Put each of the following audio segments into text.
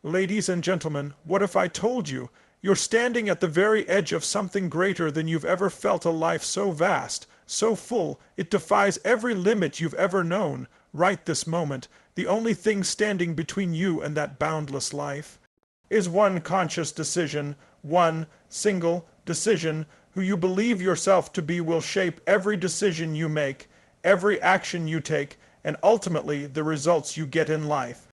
Ladies and gentlemen, what if I told you you're standing at the very edge of something greater than you've ever felt, a life so vast, so full, it defies every limit you've ever known, right this moment, the only thing standing between you and that boundless life is one conscious decision, one single decision. Who you believe yourself to be will shape every decision you make, every action you take, and ultimately the results you get in life.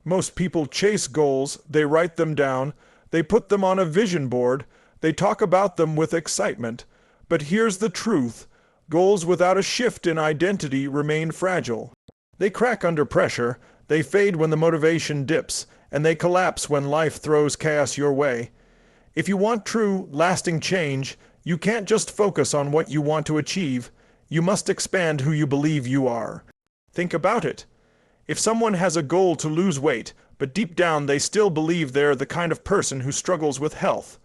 Most people chase goals, they write them down, they put them on a vision board, they talk about them with excitement. But here's the truth: goals without a shift in identity remain fragile. They crack under pressure, they fade when the motivation dips, and they collapse when life throws chaos your way. If you want true, lasting change, you can't just focus on what you want to achieve. You must expand who you believe you are. Think about it. If someone has a goal to lose weight, but deep down they still believe they're the kind of person who struggles with health,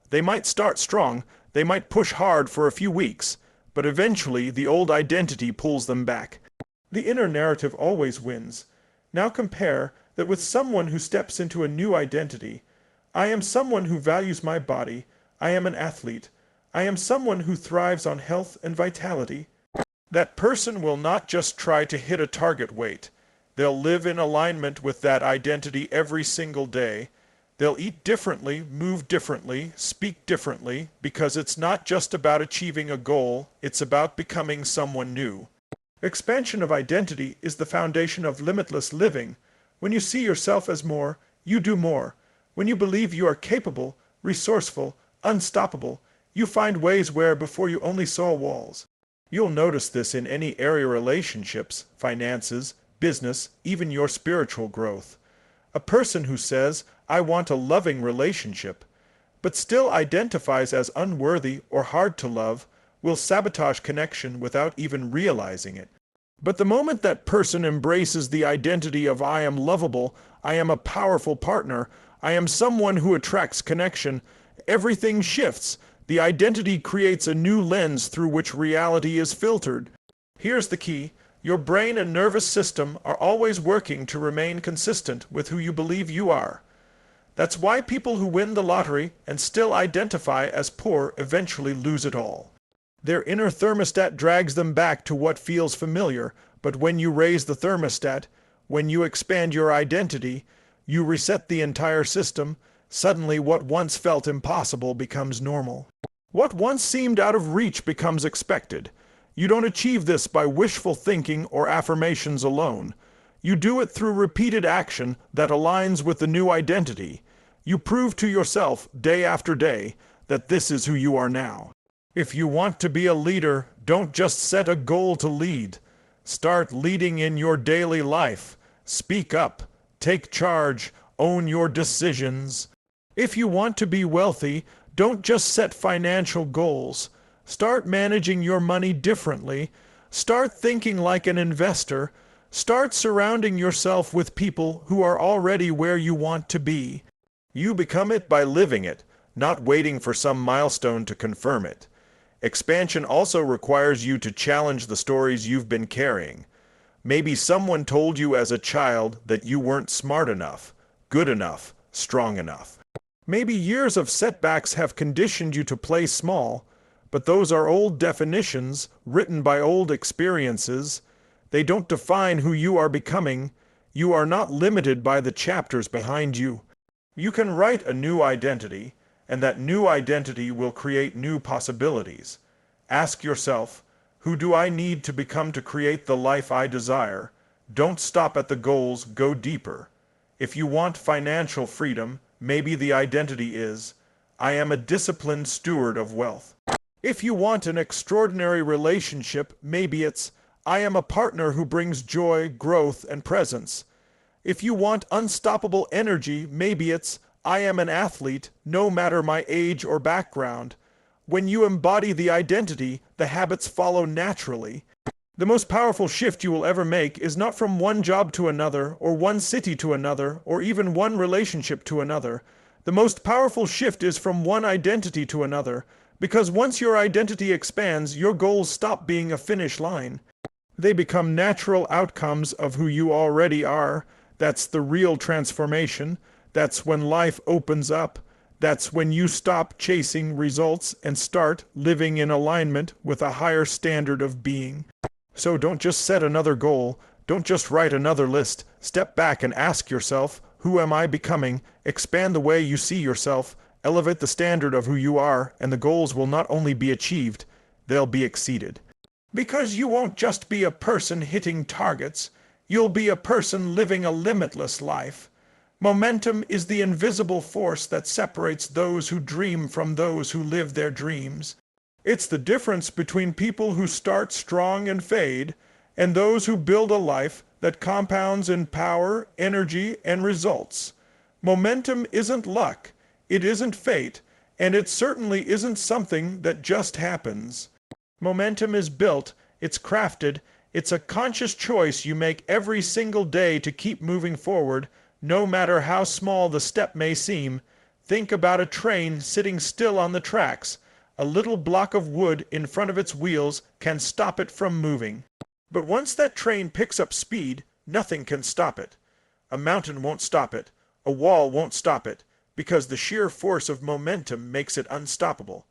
they might start strong, they might push hard for a few weeks, but eventually the old identity pulls them back. The inner narrative always wins. Now compare that with someone who steps into a new identity. I am someone who values my body. I am an athlete. I am someone who thrives on health and vitality. That person will not just try to hit a target weight. They'll live in alignment with that identity every single day. They'll eat differently, move differently, speak differently, because it's not just about achieving a goal, it's about becoming someone new. Expansion of identity is the foundation of limitless living. When you see yourself as more, you do more. When you believe you are capable, resourceful, unstoppable, you find ways where before you only saw walls. You'll notice this in any area: relationships, finances, business, even your spiritual growth. A person who says, I want a loving relationship, but still identifies as unworthy or hard to love, will sabotage connection without even realizing it. But the moment that person embraces the identity of I am lovable, I am a powerful partner, I am someone who attracts connection, everything shifts. The identity creates a new lens through which reality is filtered. Here's the key: your brain and nervous system are always working to remain consistent with who you believe you are. That's why people who win the lottery and still identify as poor eventually lose it all. Their inner thermostat drags them back to what feels familiar, but when you raise the thermostat, when you expand your identity, you reset the entire system. Suddenly what once felt impossible becomes normal. What once seemed out of reach becomes expected. You don't achieve this by wishful thinking or affirmations alone. You do it through repeated action that aligns with the new identity. You prove to yourself, day after day, that this is who you are now. If you want to be a leader, don't just set a goal to lead. Start leading in your daily life. Speak up. Take charge. Own your decisions. If you want to be wealthy, don't just set financial goals. Start managing your money differently. Start thinking like an investor. Start surrounding yourself with people who are already where you want to be. You become it by living it, not waiting for some milestone to confirm it. Expansion also requires you to challenge the stories you've been carrying. Maybe someone told you as a child that you weren't smart enough, good enough, strong enough. Maybe years of setbacks have conditioned you to play small, but those are old definitions written by old experiences. They don't define who you are becoming. You are not limited by the chapters behind you. You can write a new identity, and that new identity will create new possibilities. Ask yourself, who do I need to become to create the life I desire? Don't stop at the goals, go deeper. If you want financial freedom, maybe the identity is, I am a disciplined steward of wealth. If you want an extraordinary relationship, maybe it's, I am a partner who brings joy, growth, and presence. If you want unstoppable energy, maybe it's, I am an athlete, no matter my age or background. When you embody the identity, the habits follow naturally. The most powerful shift you will ever make is not from one job to another, or one city to another, or even one relationship to another. The most powerful shift is from one identity to another, because once your identity expands, your goals stop being a finish line. They become natural outcomes of who you already are. That's the real transformation. That's when life opens up. That's when you stop chasing results and start living in alignment with a higher standard of being. So don't just set another goal. Don't just write another list. Step back and ask yourself, who am I becoming? Expand the way you see yourself. Elevate the standard of who you are, and the goals will not only be achieved, they'll be exceeded. Because you won't just be a person hitting targets, you'll be a person living a limitless life. Momentum is the invisible force that separates those who dream from those who live their dreams. It's the difference between people who start strong and fade, and those who build a life that compounds in power, energy, and results. Momentum isn't luck, it isn't fate, and it certainly isn't something that just happens. Momentum is built, it's crafted, it's a conscious choice you make every single day to keep moving forward, no matter how small the step may seem. Think about a train sitting still on the tracks. A little block of wood in front of its wheels can stop it from moving. But once that train picks up speed, nothing can stop it. A mountain won't stop it. A wall won't stop it, because the sheer force of momentum makes it unstoppable.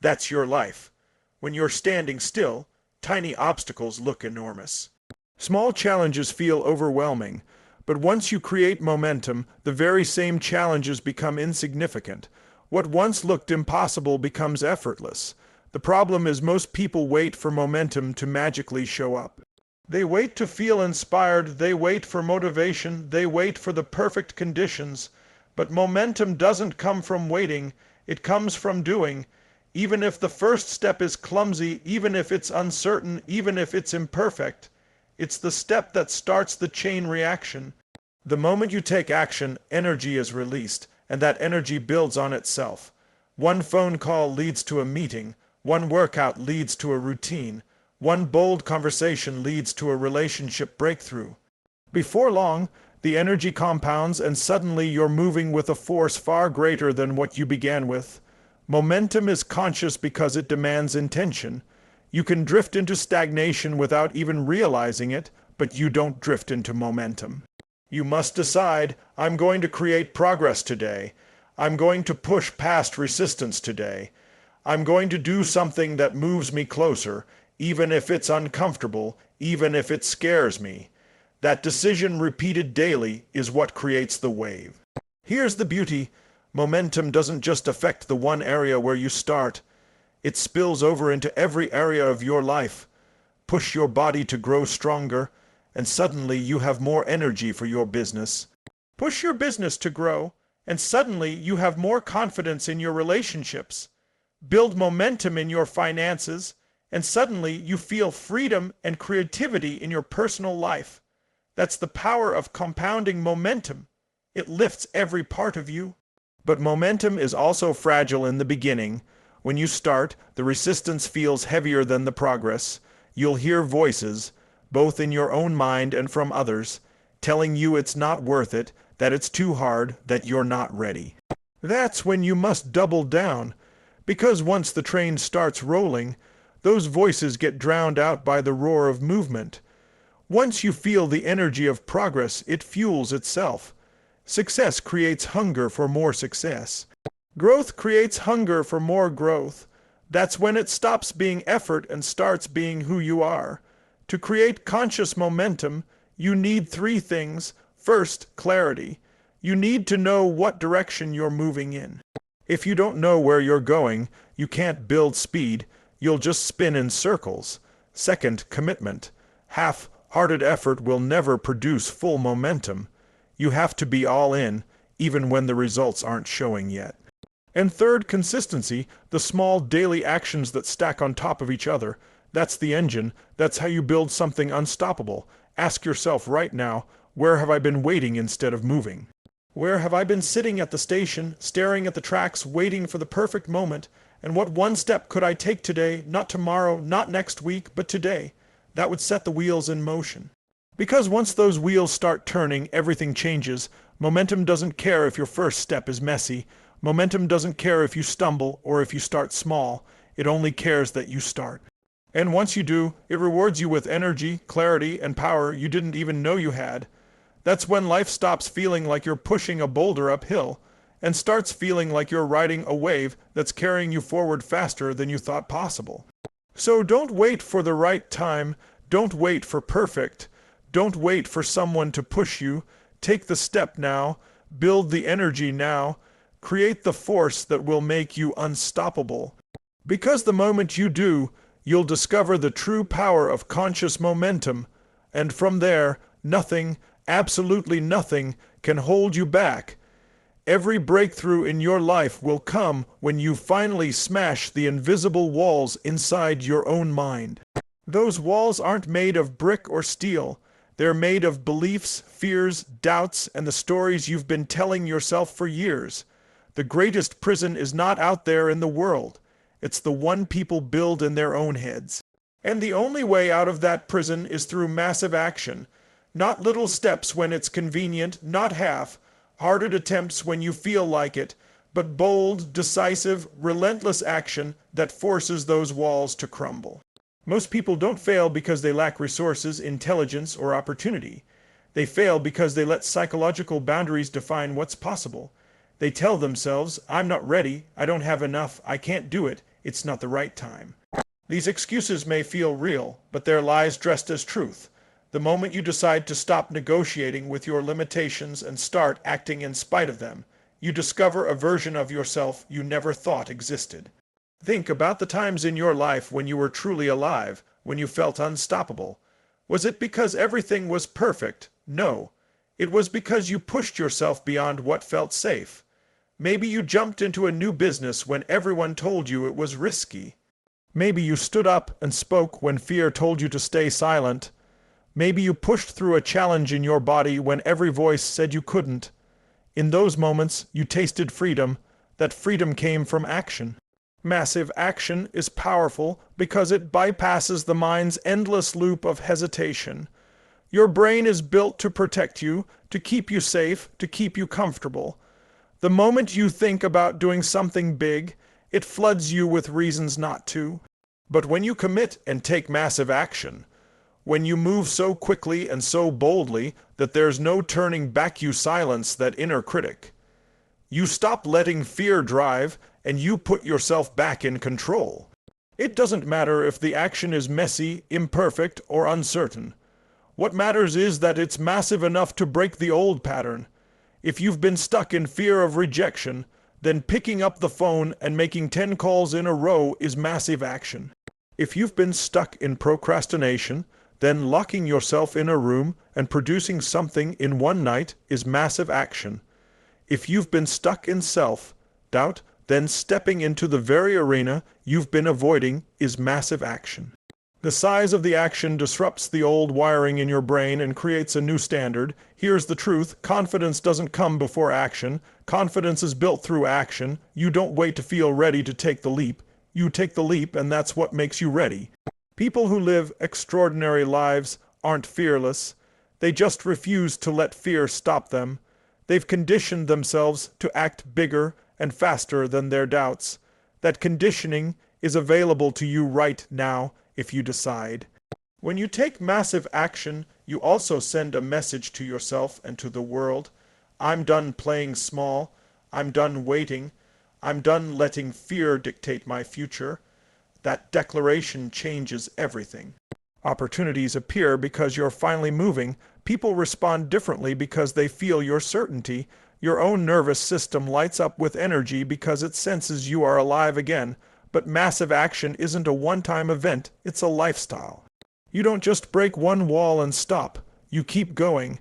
That's your life. When you're standing still, tiny obstacles look enormous. Small challenges feel overwhelming, but once you create momentum, the very same challenges become insignificant. What once looked impossible becomes effortless. The problem is most people wait for momentum to magically show up. They wait to feel inspired, they wait for motivation, they wait for the perfect conditions. But momentum doesn't come from waiting, it comes from doing. Even if the first step is clumsy, even if it's uncertain, even if it's imperfect, it's the step that starts the chain reaction. The moment you take action, energy is released, and that energy builds on itself. One phone call leads to a meeting. One workout leads to a routine. One bold conversation leads to a relationship breakthrough. Before long, the energy compounds and suddenly you're moving with a force far greater than what you began with. Momentum is conscious because it demands intention. You can drift into stagnation without even realizing it, but you don't drift into momentum. You must decide, I'm going to create progress today. I'm going to push past resistance today. I'm going to do something that moves me closer, even if it's uncomfortable, even if it scares me. That decision repeated daily is what creates the wave. Here's the beauty. Momentum doesn't just affect the one area where you start. It spills over into every area of your life. Push your body to grow stronger, and suddenly you have more energy for your business. Push your business to grow, and suddenly you have more confidence in your relationships. Build momentum in your finances, and suddenly you feel freedom and creativity in your personal life. That's the power of compounding momentum. It lifts every part of you. But momentum is also fragile in the beginning. When you start, the resistance feels heavier than the progress. You'll hear voices, both in your own mind and from others, telling you it's not worth it, that it's too hard, that you're not ready. That's when you must double down, because once the train starts rolling, those voices get drowned out by the roar of movement. Once you feel the energy of progress, it fuels itself. Success creates hunger for more success. Growth creates hunger for more growth. That's when it stops being effort and starts being who you are. To create conscious momentum, you need three things. First, clarity. You need to know what direction you're moving in. If you don't know where you're going, you can't build speed. You'll just spin in circles. Second, commitment. Half-hearted effort will never produce full momentum. You have to be all in, even when the results aren't showing yet. And third, consistency, the small daily actions that stack on top of each other. That's the engine. That's how you build something unstoppable. Ask yourself right now, where have I been waiting instead of moving? Where have I been sitting at the station, staring at the tracks, waiting for the perfect moment? And what one step could I take today, not tomorrow, not next week, but today? That would set the wheels in motion. Because once those wheels start turning, everything changes. Momentum doesn't care if your first step is messy. Momentum doesn't care if you stumble or if you start small. It only cares that you start. And once you do, it rewards you with energy, clarity, and power you didn't even know you had. That's when life stops feeling like you're pushing a boulder uphill and starts feeling like you're riding a wave that's carrying you forward faster than you thought possible. So don't wait for the right time. Don't wait for perfect. Don't wait for someone to push you. Take the step now. Build the energy now. Create the force that will make you unstoppable. Because the moment you do, you'll discover the true power of conscious momentum, and from there, nothing, absolutely nothing, can hold you back. Every breakthrough in your life will come when you finally smash the invisible walls inside your own mind. Those walls aren't made of brick or steel. They're made of beliefs, fears, doubts, and the stories you've been telling yourself for years. The greatest prison is not out there in the world. It's the one people build in their own heads. And the only way out of that prison is through massive action. Not little steps when it's convenient, not half-hearted attempts when you feel like it, but bold, decisive, relentless action that forces those walls to crumble. Most people don't fail because they lack resources, intelligence, or opportunity. They fail because they let psychological boundaries define what's possible. They tell themselves, I'm not ready, I don't have enough, I can't do it, it's not the right time. These excuses may feel real, but they're lies dressed as truth. The moment you decide to stop negotiating with your limitations and start acting in spite of them, you discover a version of yourself you never thought existed. Think about the times in your life when you were truly alive, when you felt unstoppable. Was it because everything was perfect? No. It was because you pushed yourself beyond what felt safe. Maybe you jumped into a new business when everyone told you it was risky. Maybe you stood up and spoke when fear told you to stay silent. Maybe you pushed through a challenge in your body when every voice said you couldn't. In those moments, you tasted freedom. That freedom came from action. Massive action is powerful because it bypasses the mind's endless loop of hesitation. Your brain is built to protect you, to keep you safe, to keep you comfortable. The moment you think about doing something big, it floods you with reasons not to. But when you commit and take massive action, when you move so quickly and so boldly that there's no turning back, you silence that inner critic. You stop letting fear drive and you put yourself back in control. It doesn't matter if the action is messy, imperfect, or uncertain. What matters is that it's massive enough to break the old pattern. If you've been stuck in fear of rejection, then picking up the phone and making 10 calls in a row is massive action. If you've been stuck in procrastination, then locking yourself in a room and producing something in one night is massive action. If you've been stuck in self-doubt, then stepping into the very arena you've been avoiding is massive action. The size of the action disrupts the old wiring in your brain and creates a new standard. Here's the truth: confidence doesn't come before action. Confidence is built through action. You don't wait to feel ready to take the leap. You take the leap, and that's what makes you ready. People who live extraordinary lives aren't fearless. They just refuse to let fear stop them. They've conditioned themselves to act bigger and faster than their doubts. That conditioning is available to you right now if you decide. When you take massive action, you also send a message to yourself and to the world. I'm done playing small. I'm done waiting. I'm done letting fear dictate my future. That declaration changes everything. Opportunities appear because you're finally moving. People respond differently because they feel your certainty. Your own nervous system lights up with energy because it senses you are alive again. But massive action isn't a one-time event, it's a lifestyle. You don't just break one wall and stop. You keep going.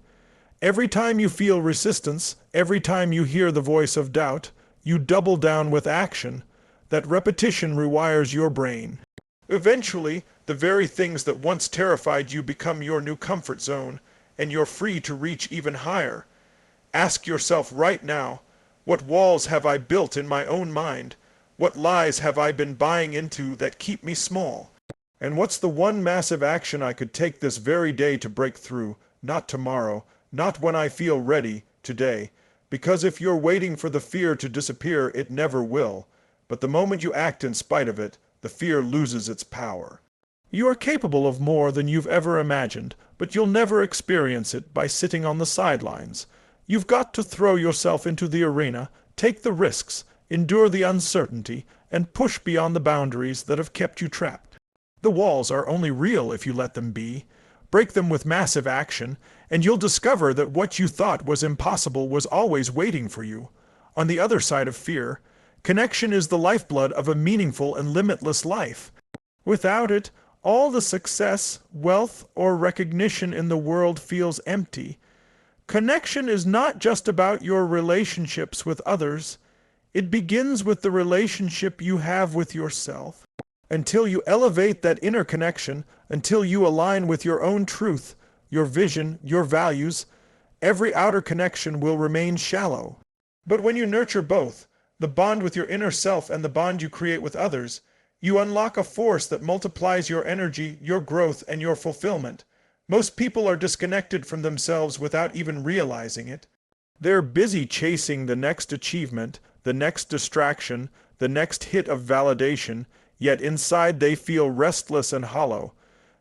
Every time you feel resistance, every time you hear the voice of doubt, you double down with action. That repetition rewires your brain. Eventually, the very things that once terrified you become your new comfort zone, and you're free to reach even higher. Ask yourself right now, what walls have I built in my own mind? What lies have I been buying into that keep me small? And what's the one massive action I could take this very day to break through? Not tomorrow, not when I feel ready, today. Because if you're waiting for the fear to disappear, it never will. But the moment you act in spite of it, the fear loses its power. You are capable of more than you've ever imagined, but you'll never experience it by sitting on the sidelines. You've got to throw yourself into the arena, take the risks, endure the uncertainty, and push beyond the boundaries that have kept you trapped. The walls are only real if you let them be. Break them with massive action, and you'll discover that what you thought was impossible was always waiting for you. On the other side of fear, connection is the lifeblood of a meaningful and limitless life. Without it, all the success, wealth, or recognition in the world feels empty. Connection is not just about your relationships with others. It begins with the relationship you have with yourself. Until you elevate that inner connection, until you align with your own truth, your vision, your values, every outer connection will remain shallow. But when you nurture both, the bond with your inner self and the bond you create with others, you unlock a force that multiplies your energy, your growth, and your fulfillment. Most people are disconnected from themselves without even realizing it. They're busy chasing the next achievement, the next distraction, the next hit of validation, yet inside they feel restless and hollow.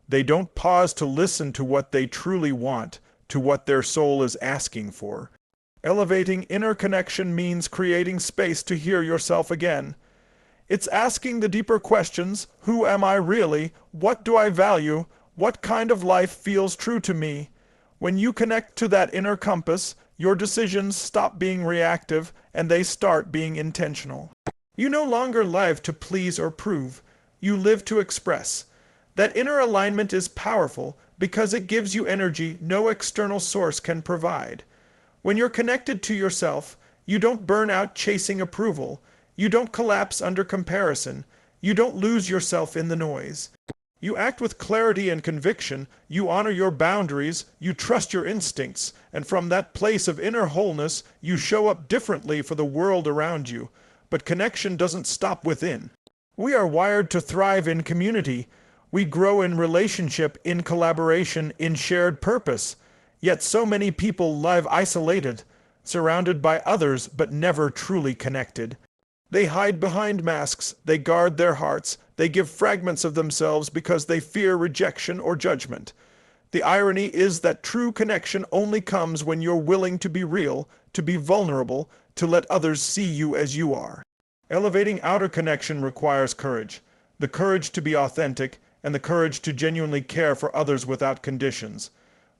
They don't pause to listen to what they truly want, to what their soul is asking for. Elevating inner connection means creating space to hear yourself again. It's asking the deeper questions: who am I really? What do I value? What kind of life feels true to me? When you connect to that inner compass, your decisions stop being reactive and they start being intentional. You no longer live to please or prove. You live to express. That inner alignment is powerful because it gives you energy no external source can provide. When you're connected to yourself, you don't burn out chasing approval. You don't collapse under comparison. You don't lose yourself in the noise. You act with clarity and conviction. You honor your boundaries. You trust your instincts. And from that place of inner wholeness, you show up differently for the world around you. But connection doesn't stop within. We are wired to thrive in community. We grow in relationship, in collaboration, in shared purpose. Yet so many people live isolated, surrounded by others but never truly connected. They hide behind masks, they guard their hearts, they give fragments of themselves because they fear rejection or judgment. The irony is that true connection only comes when you're willing to be real, to be vulnerable, to let others see you as you are. Elevating outer connection requires courage. The courage to be authentic, and the courage to genuinely care for others without conditions.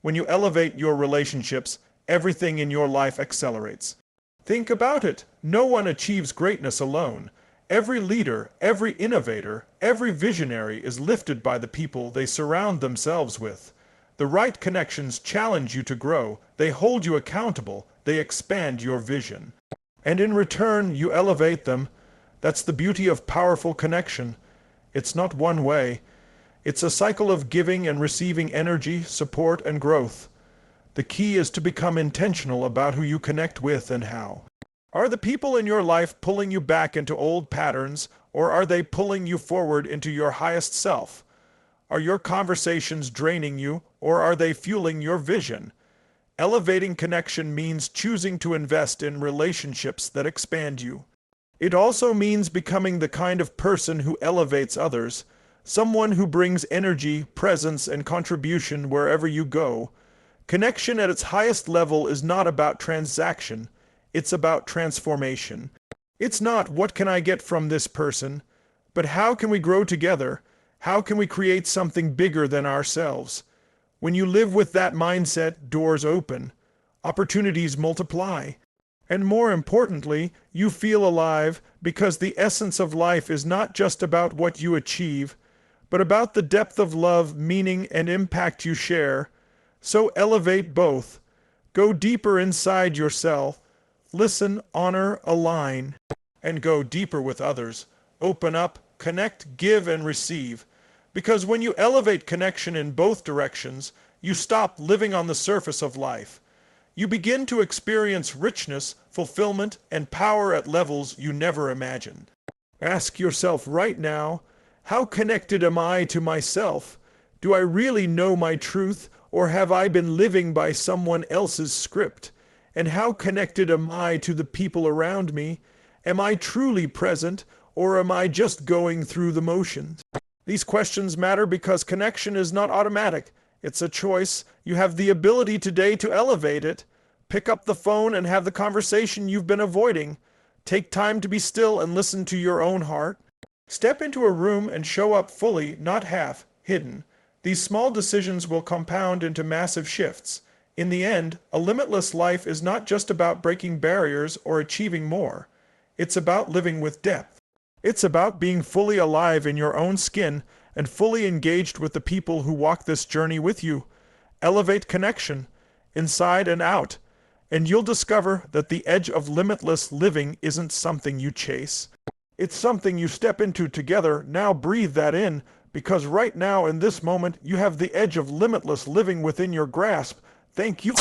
When you elevate your relationships, everything in your life accelerates. Think about it. No one achieves greatness alone. Every leader, every innovator, every visionary is lifted by the people they surround themselves with. The right connections challenge you to grow. They hold you accountable. They expand your vision. And in return, you elevate them. That's the beauty of powerful connection. It's not one way. It's a cycle of giving and receiving energy, support, and growth. The key is to become intentional about who you connect with and how. Are the people in your life pulling you back into old patterns, or are they pulling you forward into your highest self? Are your conversations draining you, or are they fueling your vision? Elevating connection means choosing to invest in relationships that expand you. It also means becoming the kind of person who elevates others, someone who brings energy, presence, and contribution wherever you go. Connection at its highest level is not about transaction, it's about transformation. It's not what can I get from this person, but how can we grow together? How can we create something bigger than ourselves? When you live with that mindset, doors open, opportunities multiply. And more importantly, you feel alive because the essence of life is not just about what you achieve, but about the depth of love, meaning, and impact you share. So elevate both. Go deeper inside yourself. Listen, honor, align, and go deeper with others. Open up, connect, give, and receive. Because when you elevate connection in both directions, you stop living on the surface of life. You begin to experience richness, fulfillment, and power at levels you never imagined. Ask yourself right now, how connected am I to myself? Do I really know my truth, or have I been living by someone else's script? And how connected am I to the people around me? Am I truly present, or am I just going through the motions? These questions matter because connection is not automatic. It's a choice. You have the ability today to elevate it. Pick up the phone and have the conversation you've been avoiding. Take time to be still and listen to your own heart. Step into a room and show up fully, not half, hidden. These small decisions will compound into massive shifts. In the end, a limitless life is not just about breaking barriers or achieving more. It's about living with depth. It's about being fully alive in your own skin and fully engaged with the people who walk this journey with you. Elevate connection, inside and out, and you'll discover that the edge of limitless living isn't something you chase. It's something you step into together. Now breathe that in, because right now in this moment you have the edge of limitless living within your grasp. Thank you.